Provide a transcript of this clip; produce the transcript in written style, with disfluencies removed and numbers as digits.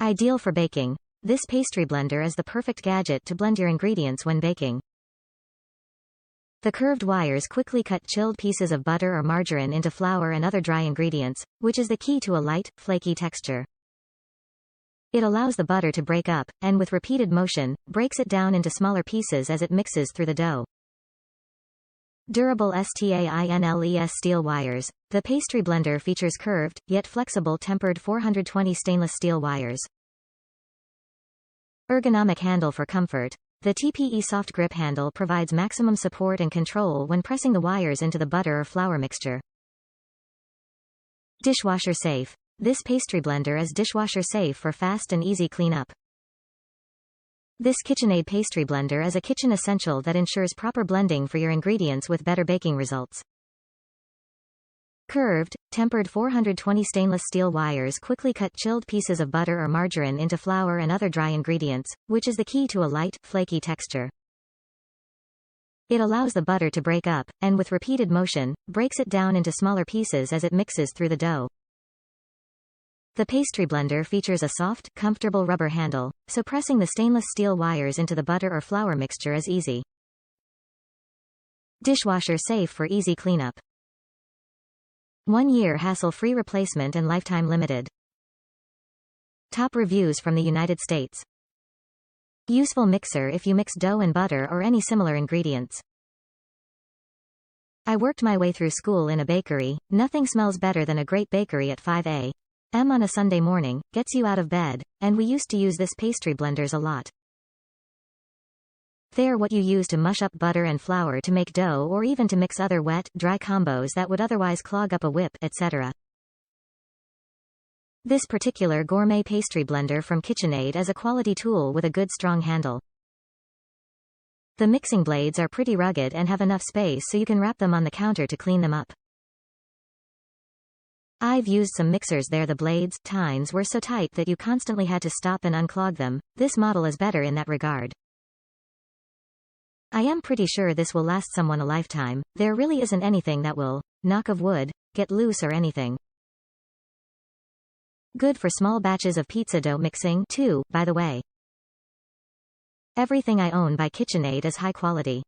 Ideal for baking. This pastry blender is the perfect gadget to blend your ingredients when baking. The curved wires quickly cut chilled pieces of butter or margarine into flour and other dry ingredients, which is the key to a light, flaky texture. It allows the butter to break up, and with repeated motion, breaks it down into smaller pieces as it mixes through the dough. Durable STAINLES steel wires. The pastry blender features curved, yet flexible tempered 420 stainless steel wires. Ergonomic handle for comfort. The TPE soft grip handle provides maximum support and control when pressing the wires into the butter or flour mixture. Dishwasher safe. This pastry blender is dishwasher safe for fast and easy cleanup. This KitchenAid Pastry Blender is a kitchen essential that ensures proper blending for your ingredients with better baking results. Curved, tempered 420 stainless steel wires quickly cut chilled pieces of butter or margarine into flour and other dry ingredients, which is the key to a light, flaky texture. It allows the butter to break up, and with repeated motion, breaks it down into smaller pieces as it mixes through the dough. The pastry blender features a soft, comfortable rubber handle, so pressing the stainless steel wires into the butter or flour mixture is easy. Dishwasher safe for easy cleanup. 1 year hassle-free replacement and lifetime limited. Top reviews from the United States. Useful mixer if you mix dough and butter or any similar ingredients. I worked my way through school in a bakery. Nothing smells better than a great bakery at 5 a.m. on a Sunday morning, gets you out of bed, and we used to use this pastry blenders a lot. They're what you use to mush up butter and flour to make dough or even to mix other wet, dry combos that would otherwise clog up a whip, etc. This particular gourmet pastry blender from KitchenAid is a quality tool with a good strong handle. The mixing blades are pretty rugged and have enough space so you can wrap them on the counter to clean them up. I've used some mixers there the blades, tines were so tight that you constantly had to stop and unclog them. This model is better in that regard. I am pretty sure this will last someone a lifetime. There really isn't anything that will, knock of wood, get loose or anything. Good for small batches of pizza dough mixing, too, by the way. Everything I own by KitchenAid is high quality.